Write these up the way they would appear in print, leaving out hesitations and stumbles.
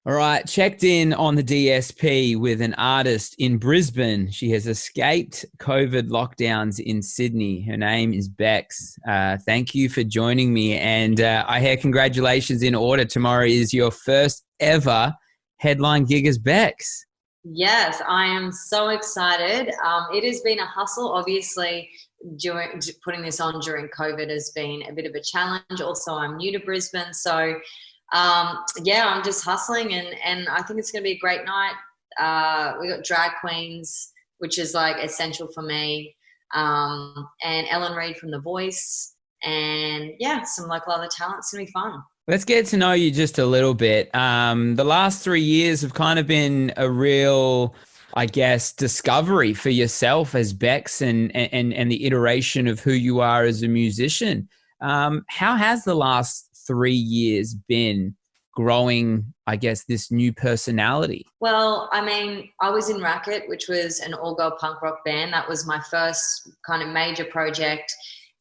All right, checked in on the DSP with an artist in Brisbane. She has escaped COVID lockdowns in Sydney. Her name is Beks. Thank you for joining me. And I hear congratulations in order. Tomorrow is your first ever headline gig as Beks. Yes, I am so excited. It has been a hustle. Obviously, during putting this on during COVID has been a bit of a challenge. Also, I'm new to Brisbane, so yeah, I'm just hustling, and I think it's going to be a great night. We got drag queens, which is like essential for me, and Ellen Reid from The Voice, and yeah, some local other talent. It's going to be fun. Let's get to know you just a little bit. The last 3 years have kind of been a real, I guess, discovery for yourself as Bex and the iteration of who you are as a musician. How has the last 3 years been growing, I guess, this new personality? Well, I mean, I was in Racket, which was an all-girl punk rock band. That was my first kind of major project.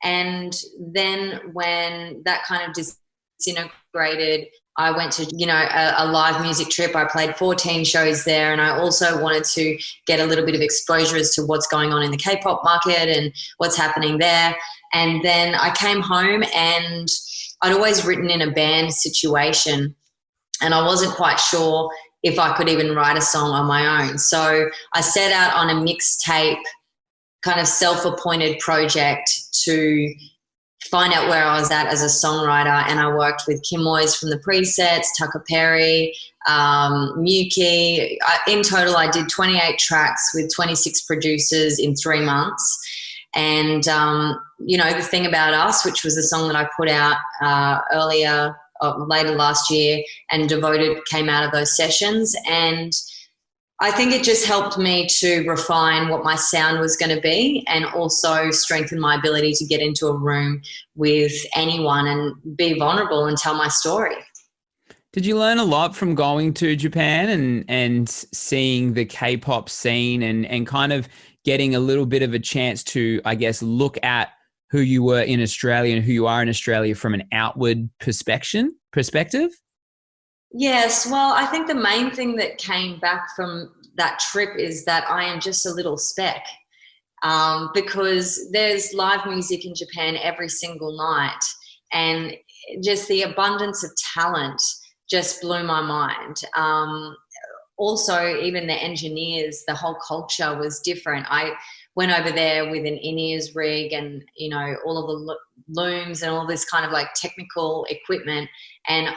And then when that kind of disintegrated, I went to, a live music trip. I played 14 shows there, and I also wanted to get a little bit of exposure as to what's going on in the K-pop market and what's happening there. And then I came home, and I'd always written in a band situation, and I wasn't quite sure if I could even write a song on my own. So I set out on a mixtape, kind of self-appointed project to find out where I was at as a songwriter. And I worked with Kim Moyes from the Presets, Tucker Perry, Muki. In total, I did 28 tracks with 26 producers in 3 months. And, the thing about us, which was a song that I put out later last year, and Devoted came out of those sessions. And I think it just helped me to refine what my sound was going to be, and also strengthen my ability to get into a room with anyone and be vulnerable and tell my story. Did you learn a lot from going to Japan and seeing the K-pop scene and kind of getting a little bit of a chance to, I guess, look at who you were in Australia and who you are in Australia from an outward perspective? Yes, well, I think the main thing that came back from that trip is that I am just a little speck, because there's live music in Japan every single night, and just the abundance of talent just blew my mind. Also, even the engineers, the whole culture was different. I went over there with an in-ears rig and, all of the looms and all this kind of like technical equipment, and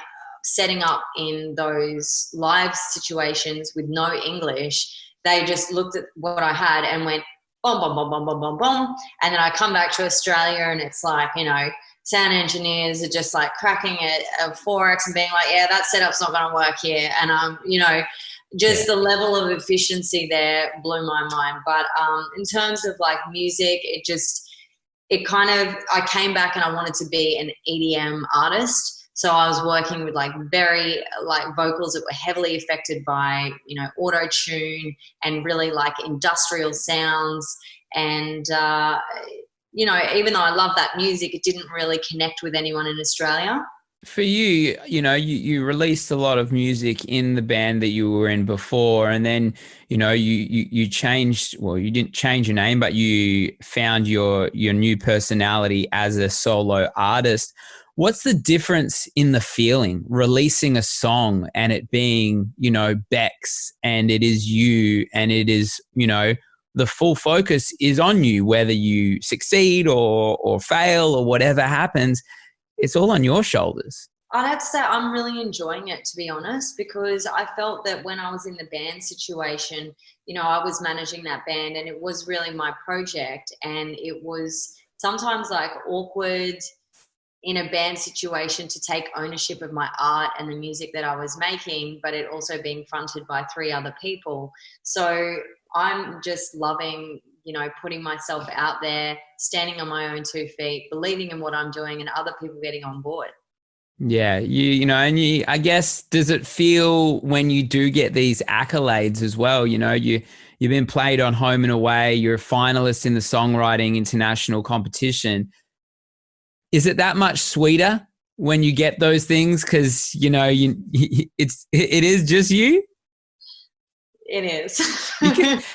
setting up in those live situations with no English. They just looked at what I had and went, boom, boom, boom, boom, boom, boom, boom. And then I come back to Australia, and it's like, sound engineers are just like cracking it at 4X and being like, yeah, that setup's not going to work here. And, just the level of efficiency there blew my mind. But in terms of like music, I came back and I wanted to be an EDM artist. So I was working with like very like vocals that were heavily affected by, auto tune and really like industrial sounds. And, even though I love that music, it didn't really connect with anyone in Australia. For you, you released a lot of music in the band that you were in before, and then, you changed, well, you didn't change your name, but you found your new personality as a solo artist. What's the difference in the feeling releasing a song and it being, Bex, and it is you, and it is, the full focus is on you, whether you succeed or fail or whatever happens, it's all on your shoulders? I'd have to say I'm really enjoying it, to be honest, because I felt that when I was in the band situation, I was managing that band, and it was really my project, and it was sometimes like awkward in a band situation to take ownership of my art and the music that I was making, but it also being fronted by 3 other people. So I'm just loving, putting myself out there, standing on my own 2 feet, believing in what I'm doing, and other people getting on board. Yeah, I guess, does it feel when you do get these accolades as well? You've been played on Home and Away, you're a finalist in the songwriting international competition. Is it that much sweeter when you get those things? Because, you know, it is just you. It is.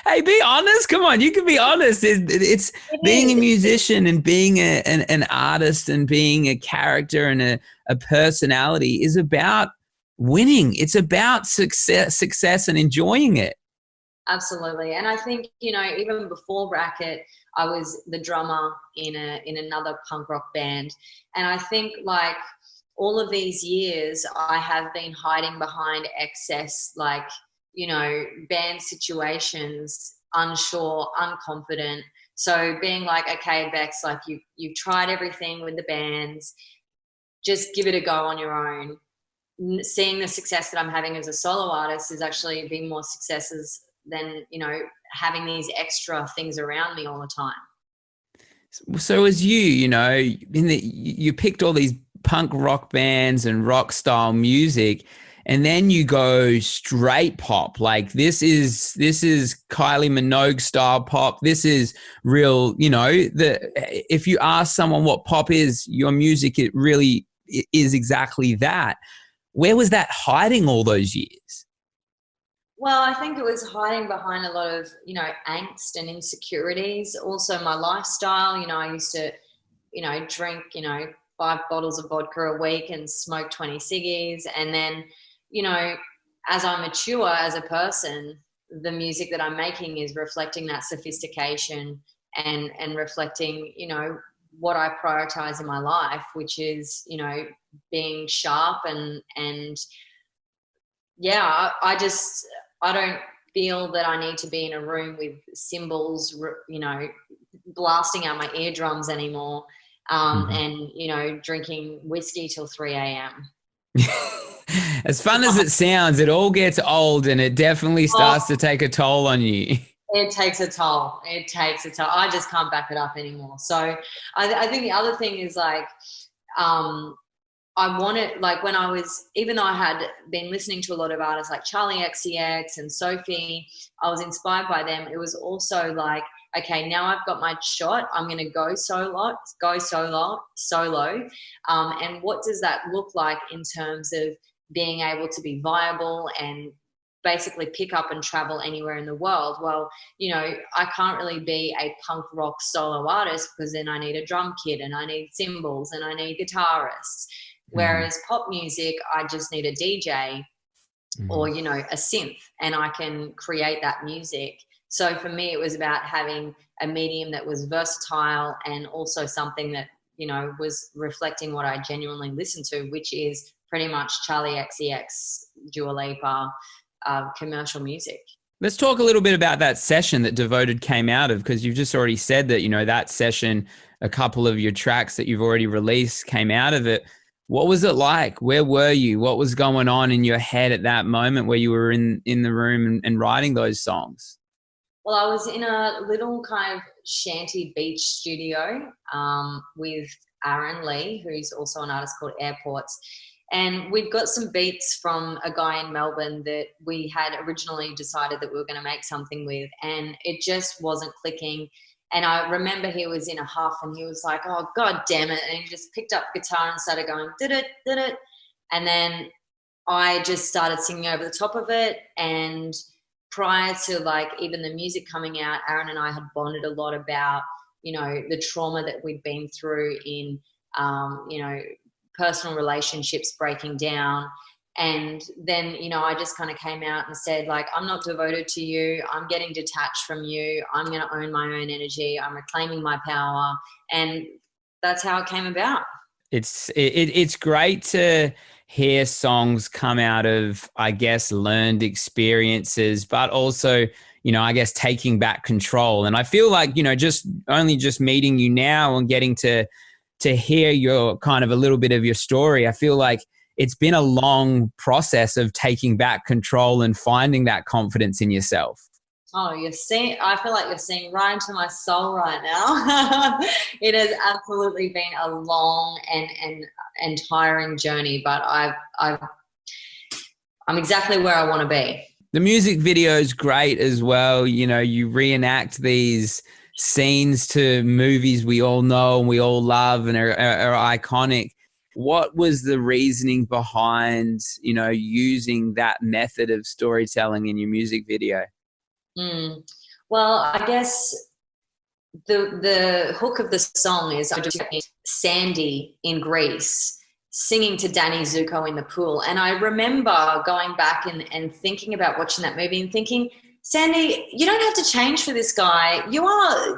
Hey, be honest. Come on, you can be honest. It's being a musician and being an artist and being a character and a personality is about winning. It's about success and enjoying it. Absolutely. And I think, you know, even before Racket, I was the drummer in another punk rock band. And I think like all of these years I have been hiding behind excess, like, you know, band situations, unsure, unconfident. So being like, okay, Bex, like you've tried everything with the bands, just give it a go on your own. Seeing the success that I'm having as a solo artist is actually being more successes than, you know, having these extra things around me all the time. So as you know, you picked all these punk rock bands and rock style music, and then you go straight pop. Like this is Kylie Minogue style pop. This is real, you know, if you ask someone what pop is, your music, it really is exactly that. Where was that hiding all those years? Well, I think it was hiding behind a lot of, you know, angst and insecurities. Also my lifestyle, you know, I used to, you know, drink, you know, 5 bottles of vodka a week and smoke 20 ciggies. And then, you know, as I mature as a person, the music that I'm making is reflecting that sophistication and reflecting, you know, what I prioritize in my life, which is, you know, being sharp and yeah, I don't feel that I need to be in a room with cymbals, you know, blasting out my eardrums anymore, and, you know, drinking whiskey till 3 a.m. As fun as it sounds, it all gets old and it definitely starts to take a toll on you. It takes a toll. It takes a toll. I just can't back it up anymore. So I think the other thing is like, I wanted, like when I was, even though I had been listening to a lot of artists like Charlie XCX and Sophie, I was inspired by them. It was also like, okay, now I've got my shot. I'm going to go solo. And what does that look like in terms of being able to be viable and basically pick up and travel anywhere in the world? Well, you know, I can't really be a punk rock solo artist because then I need a drum kit and I need cymbals and I need guitarists. Whereas pop music, I just need a DJ or, you know, a synth, and I can create that music. So for me, it was about having a medium that was versatile and also something that, you know, was reflecting what I genuinely listen to, which is pretty much Charlie XCX, Dua Lipa, commercial music. Let's talk a little bit about that session that Devoted came out of, because you've just already said that, you know, that session, a couple of your tracks that you've already released came out of it. What was it like? Where were you? What was going on in your head at that moment where you were in the room and writing those songs? Well, I was in a little kind of shanty beach studio with Aaron Lee, who's also an artist called Airports. And we'd got some beats from a guy in Melbourne that we had originally decided that we were going to make something with, and it just wasn't clicking. And I remember he was in a huff and he was like, oh, God damn it. And he just picked up the guitar and started going, did it. And then I just started singing over the top of it. And prior to like even the music coming out, Aaron and I had bonded a lot about, you know, the trauma that we'd been through in, you know, personal relationships breaking down. And then, you know, I just kind of came out and said, like, I'm not devoted to you. I'm getting detached from you. I'm going to own my own energy. I'm reclaiming my power. And that's how it came about. It's great to hear songs come out of, I guess, learned experiences, but also, you know, I guess taking back control. And I feel like, you know, just meeting you now and getting to hear your kind of a little bit of your story, I feel like it's been a long process of taking back control and finding that confidence in yourself. Oh, I feel like you're seeing right into my soul right now. It has absolutely been a long and tiring journey, but I'm exactly where I want to be. The music video is great as well. You know, you reenact these scenes to movies we all know and we all love and are iconic. What was the reasoning behind, using that method of storytelling in your music video? Mm. Well, I guess the hook of the song is I just Sandy in Greece singing to Danny Zuko in the pool. And I remember going back and thinking about watching that movie and thinking, Sandy, you don't have to change for this guy. You're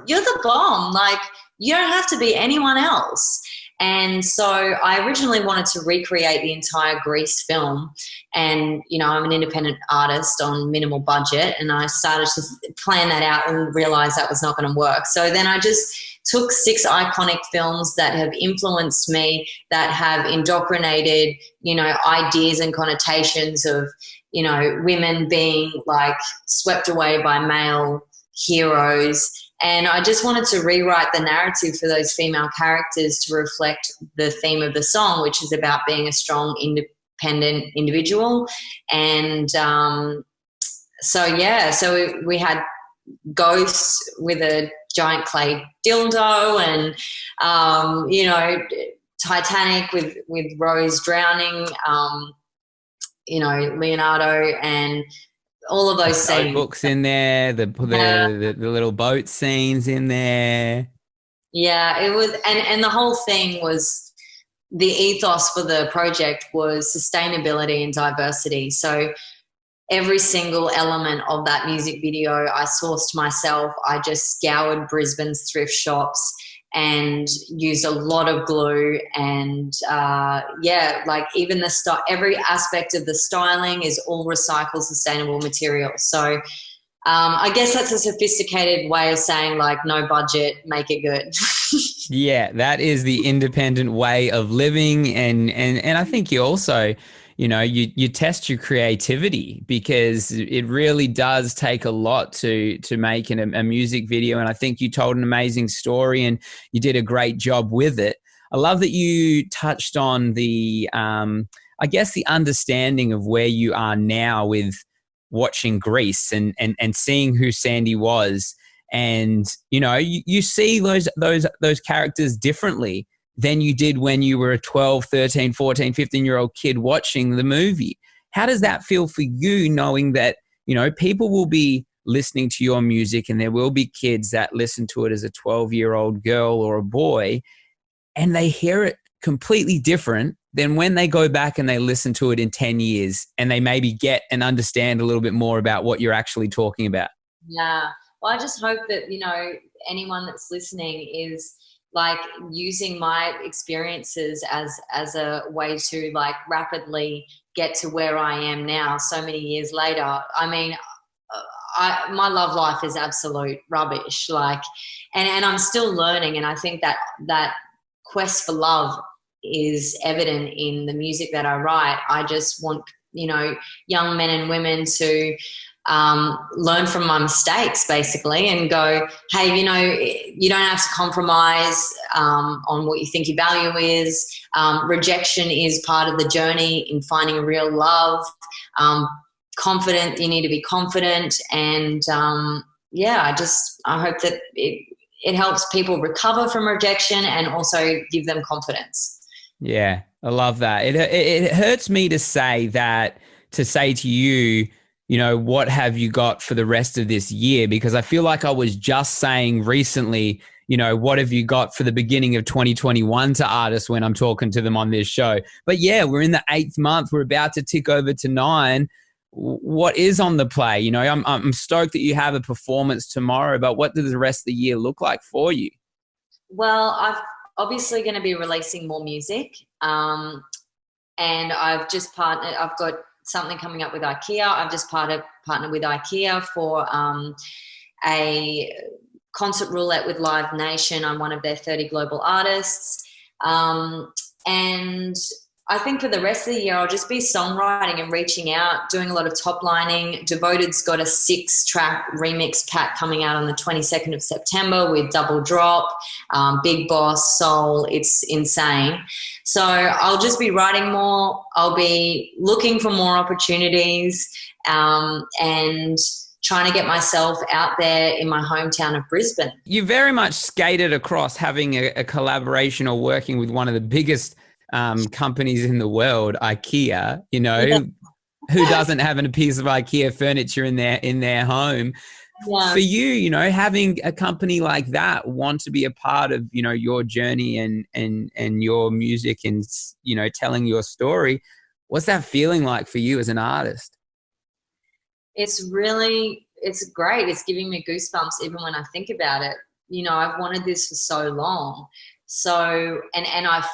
the bomb. Like, you don't have to be anyone else. And so I originally wanted to recreate the entire Grease film. And, I'm an independent artist on minimal budget. And I started to plan that out and realize that was not going to work. So then I just took 6 iconic films that have influenced me, that have indoctrinated, ideas and connotations of, women being like swept away by male heroes. And I just wanted to rewrite the narrative for those female characters to reflect the theme of the song, which is about being a strong, independent individual. And so we had ghosts with a giant clay dildo, and Titanic with Rose drowning, Leonardo, and all of those scenes. Books in there, the little boat scenes in there. Yeah, it was, and the whole thing was, the ethos for the project was sustainability and diversity. So every single element of that music video I sourced myself. I just scoured Brisbane's thrift shops and used a lot of glue, and like even every aspect of the styling is all recycled, sustainable material. So I guess that's a sophisticated way of saying, like, no budget, make it good. Yeah, that is the independent way of living, and I think you also, you test your creativity, because it really does take a lot to make a music video. And I think you told an amazing story and you did a great job with it. I love that you touched on the, I guess, the understanding of where you are now with watching Grease and seeing who Sandy was. And, you see those characters differently than you did when you were a 12, 13, 14, 15-year-old kid watching the movie. How does that feel for you, knowing that, people will be listening to your music and there will be kids that listen to it as a 12-year-old girl or a boy, and they hear it completely different than when they go back and they listen to it in 10 years and they maybe get and understand a little bit more about what you're actually talking about? Yeah. Well, I just hope that, anyone that's listening is like using my experiences as a way to like rapidly get to where I am now so many years later. I mean, my love life is absolute rubbish, like, and I'm still learning. And I think that quest for love is evident in the music that I write. I just want, young men and women to learn from my mistakes, basically, and go, hey, you don't have to compromise on what you think your value is. Rejection is part of the journey in finding real love. Confident, you need to be confident. And I hope that it helps people recover from rejection and also give them confidence. Yeah, I love that. It hurts me to say to you, what have you got for the rest of this year? Because I feel like I was just saying recently, what have you got for the beginning of 2021 to artists when I'm talking to them on this show? But yeah, we're in the 8th month. We're about to tick over to 9. What is on the play? I'm stoked that you have a performance tomorrow, but what does the rest of the year look like for you? Well, I'm obviously going to be releasing more music. And I've got something coming up with IKEA. I've just partnered with IKEA for a concert roulette with Live Nation. I'm one of their 30 global artists. And I think for the rest of the year, I'll just be songwriting and reaching out, doing a lot of top lining. Devoted's got a 6-track remix pack coming out on the 22nd of September with Double Drop, Big Boss, Soul. It's insane. So I'll just be writing more. I'll be looking for more opportunities and trying to get myself out there in my hometown of Brisbane. You very much skated across having a collaboration or working with one of the biggest companies in the world, IKEA, you Yeah. know, who doesn't have a piece of IKEA furniture in their home? For Yeah. you, you know, having a company like that want to be a part of, you know, your journey and your music and, you know, telling your story, what's that feeling like for you as an artist? It's great. It's giving me goosebumps even when I think about it. You know, I've wanted this for so long. So, and I've,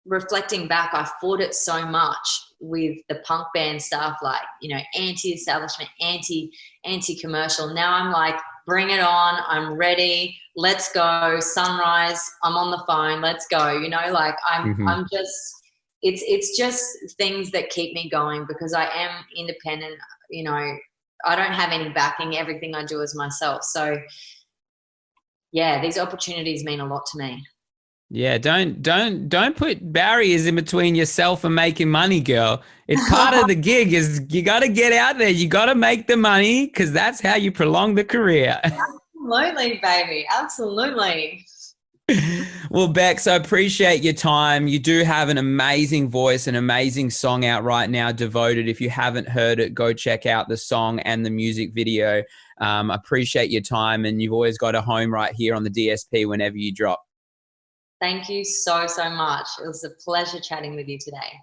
reflecting back, I fought it so much with the punk band stuff, like, you know, anti-establishment, anti-commercial. Now I'm like, bring it on. I'm ready. Let's go. Sunrise. I'm on the phone. Let's go. You know, like Mm-hmm. I'm just, it's just things that keep me going because I am independent. You know, I don't have any backing. Everything I do is myself. So yeah, these opportunities mean a lot to me. Yeah, don't put barriers in between yourself and making money, girl. It's part of the gig is you got to get out there. You got to make the money because that's how you prolong the career. Absolutely, baby. Absolutely. Well, Bex, I appreciate your time. You do have an amazing voice, an amazing song out right now, Devoted. If you haven't heard it, go check out the song and the music video. Appreciate your time, and you've always got a home right here on the DSP whenever you drop. Thank you so, so much. It was a pleasure chatting with you today.